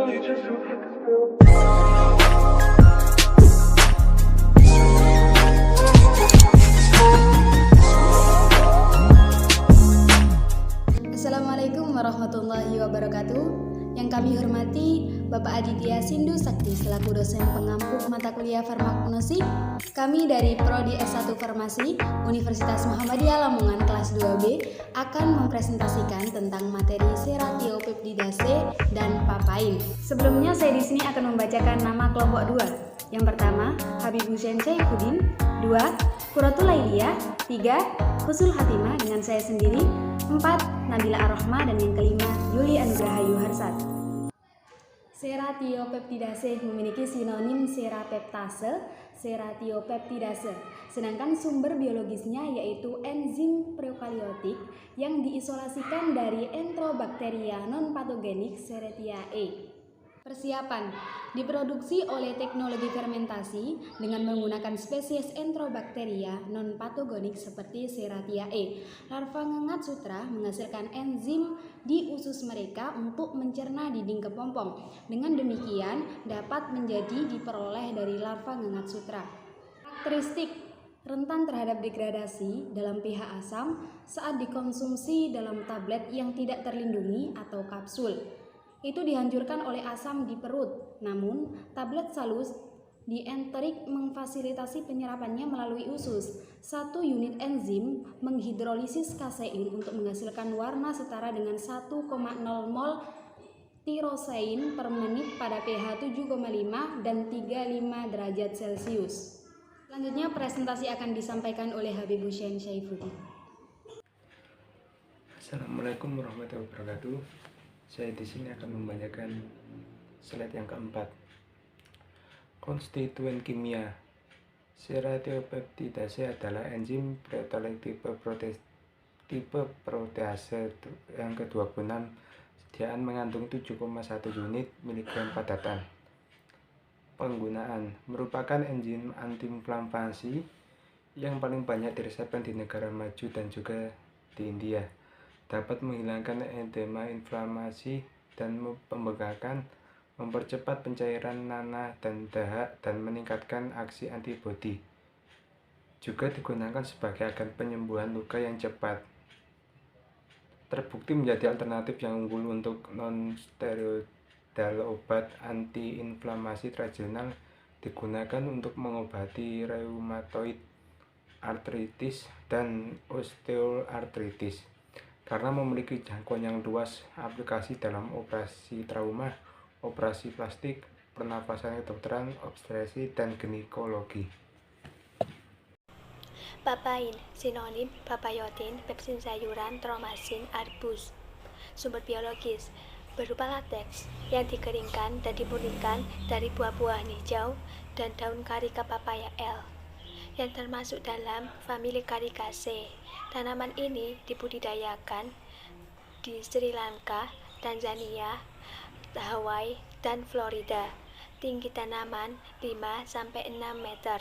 Assalamualaikum warahmatullahi wabarakatuh. Yang kami hormati Bapak Aditya Sindu Sakti selaku dosen pengampu mata kuliah farmakognosi. Kami dari Prodi S1 Farmasi Universitas Muhammadiyah Lamongan kelas 2B akan mempresentasikan tentang materi seratiopeptidase dan papain. Sebelumnya saya di sini akan membacakan nama kelompok 2. Yang pertama, Habib Hussein Saifuddin. 2. Quratul Lailia. 3. Husul Hatimah dengan saya sendiri. 4. Nabila Ar-Rahma, dan yang kelima Yuli Anugrahayu Harsat. Seratiopeptidase memiliki sinonim serapeptase, seratiopeptidase. Sedangkan sumber biologisnya yaitu enzim prokariotik yang diisolasikan dari Enterobacteria non-patogenik Serratia Persiapan: diproduksi oleh teknologi fermentasi dengan menggunakan spesies Enterobacteria non-patogenik seperti Serratia Larva ngengat sutra menghasilkan enzim di usus mereka untuk mencerna dinding kepompong. Dengan demikian dapat menjadi diperoleh dari larva ngengat sutra. Karakteristik: rentan terhadap degradasi dalam pH asam saat dikonsumsi dalam tablet yang tidak terlindungi atau kapsul. Itu dihancurkan oleh asam di perut. Namun, tablet salus dienterik memfasilitasi penyerapannya melalui usus. 1 unit enzim menghidrolisis kasein untuk menghasilkan warna setara dengan 1,0 mol tirosein per menit pada pH 7,5 dan 35 derajat Celcius. Selanjutnya presentasi akan disampaikan oleh Habib Hussein Saifuddin. Assalamualaikum warahmatullahi wabarakatuh. Saya di sini akan membacakan slide yang keempat. Konstituen kimia. Seratiopeptidase adalah enzim proteolik tipe protease yang ke-26. Sediaan mengandung 7,1 unit miligram padatan. Penggunaan: merupakan enzim antiinflamasi yang paling banyak diresepkan di negara maju dan juga di India. Dapat menghilangkan edema inflamasi dan pembengkakan, mempercepat pencairan nanah dan dahak, dan meningkatkan aksi antibodi. Juga digunakan sebagai agen penyembuhan luka yang cepat. Terbukti menjadi alternatif yang unggul untuk non-steroidal. Obat antiinflamasi tradisional digunakan untuk mengobati reumatoid artritis dan osteoartritis. Karena memiliki jangkauan yang luas aplikasi dalam operasi trauma, operasi plastik, pernafasan kedokteran, obstetri, dan ginekologi. Papain, sinonim papayotin, pepsin sayuran, tromasin, arbus. Sumber biologis berupa lateks yang dikeringkan dan dimurnikan dari buah-buahan hijau dan daun karika papaya L yang termasuk dalam famili Caricaceae. Tanaman ini dibudidayakan di Sri Lanka, Tanzania, Hawaii, dan Florida. Tinggi tanaman 5-6 meter,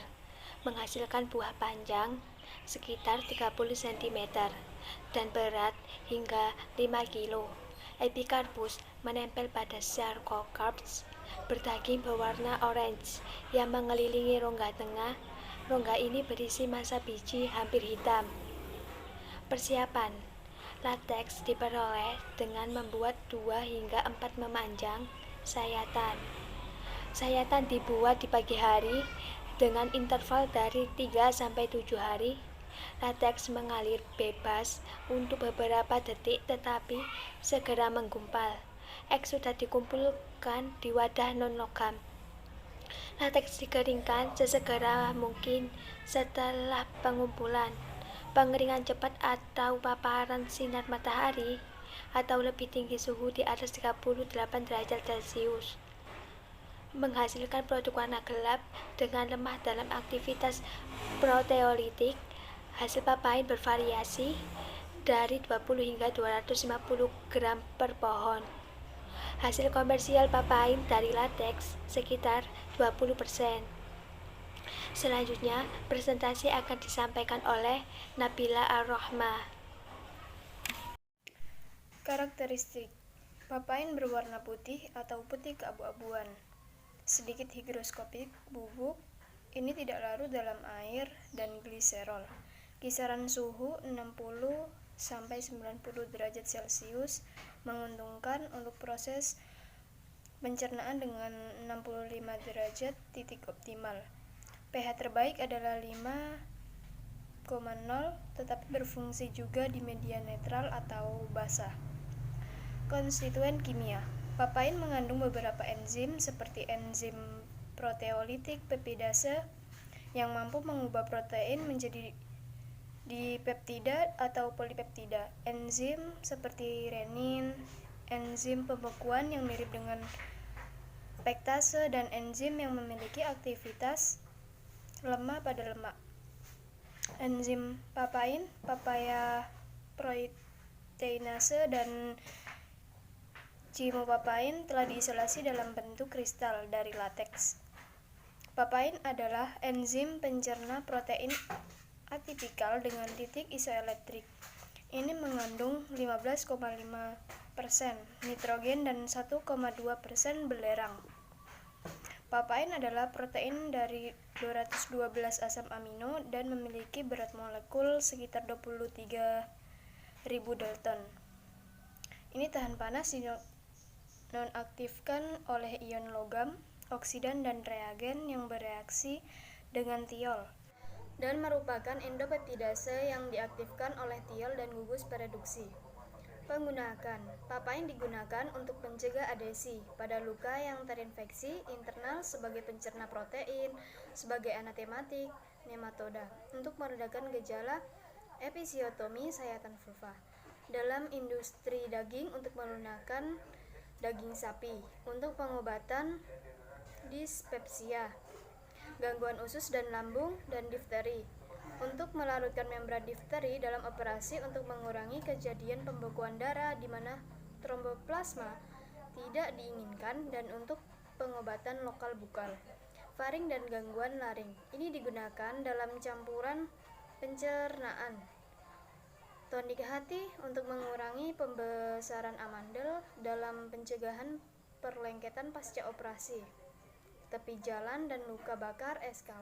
menghasilkan buah panjang sekitar 30 cm dan berat hingga 5 kg. Epikarpus menempel pada sarcocarps, berdaging berwarna orange yang mengelilingi rongga tengah. Rongga ini berisi massa biji hampir hitam. Persiapan: lateks diperoleh dengan membuat 2 hingga 4 memanjang sayatan. Sayatan dibuat di pagi hari dengan interval dari 3-7 hari. Lateks mengalir bebas untuk beberapa detik tetapi segera menggumpal. Eks sudah dikumpulkan di wadah non-logam. Lateks dikeringkan sesegera mungkin setelah pengumpulan. Pengeringan cepat atau paparan sinar matahari atau lebih tinggi suhu di atas 38 derajat Celcius menghasilkan produk warna gelap dengan lemah dalam aktivitas proteolitik. Hasil papain bervariasi dari 20 hingga 250 gram per pohon. Hasil komersial papain dari lateks sekitar 20%. Selanjutnya, presentasi akan disampaikan oleh Nabila Ar-Rahma. Karakteristik: Papain berwarna putih atau putih keabu-abuan, sedikit higroskopik, bubuk. Ini tidak larut dalam air dan gliserol. Kisaran suhu 60 sampai 90 derajat Celcius menguntungkan untuk proses pencernaan dengan 65 derajat titik optimal. pH terbaik adalah 5,0, tetapi berfungsi juga di media netral atau basah. Konstituen kimia. Papain mengandung beberapa enzim seperti enzim proteolitik peptidase yang mampu mengubah protein menjadi dipeptida atau polipeptida. Enzim seperti renin, enzim pembekuan yang mirip dengan pektase, dan enzim yang memiliki aktivitas lemah pada lemak. Enzim papain, papaya proteinase, dan chimopapain telah diisolasi dalam bentuk kristal dari lateks. Papain adalah enzim pencerna protein atipikal dengan titik isoelektrik. Ini mengandung 15,5% nitrogen dan 1,2% belerang. Papain adalah protein dari 212 asam amino dan memiliki berat molekul sekitar 23.000 Dalton. Ini tahan panas, nonaktifkan oleh ion logam, oksidan, dan reagen yang bereaksi dengan tiol, dan merupakan endopeptidase yang diaktifkan oleh tiol dan gugus reduksi. Penggunaan. Papain digunakan untuk mencegah adesi pada luka yang terinfeksi internal, sebagai pencerna protein, sebagai anatematik nematoda, untuk meredakan gejala episiotomi sayatan vulva. Dalam industri daging, untuk melunakkan daging sapi, untuk pengobatan dispepsia, gangguan usus dan lambung, dan difteri, untuk melarutkan membran difteri dalam operasi untuk mengurangi kejadian pembekuan darah di mana tromboplasma tidak diinginkan, dan untuk pengobatan lokal bukal, faring, dan gangguan laring. Ini digunakan dalam campuran pencernaan. Tonik hati untuk mengurangi pembesaran amandel dalam pencegahan perlengketan pasca operasi, tepi jalan, dan luka bakar eskal.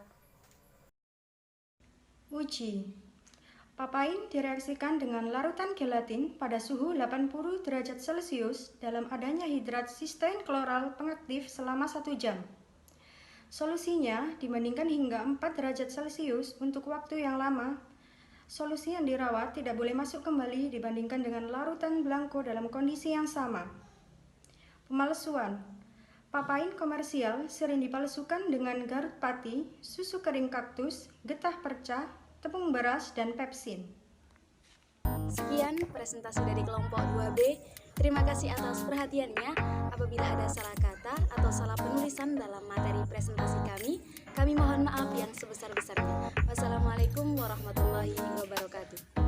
Uji. Papain direaksikan dengan larutan gelatin pada suhu 80 derajat Celcius dalam adanya hidrat sistein kloral pengaktif selama 1 jam. Solusinya dibandingkan hingga 4 derajat Celcius untuk waktu yang lama. Solusi yang dirawat tidak boleh masuk kembali dibandingkan dengan larutan blanko dalam kondisi yang sama. Pemalsuan. Papain komersial sering dipalsukan dengan garut pati, susu kering kaktus, getah perca, tepung beras, dan pepsin. Sekian presentasi dari kelompok 2B. Terima kasih atas perhatiannya. Apabila ada salah kata atau salah penulisan dalam materi presentasi kami mohon maaf yang sebesar-besarnya. Wassalamualaikum warahmatullahi wabarakatuh.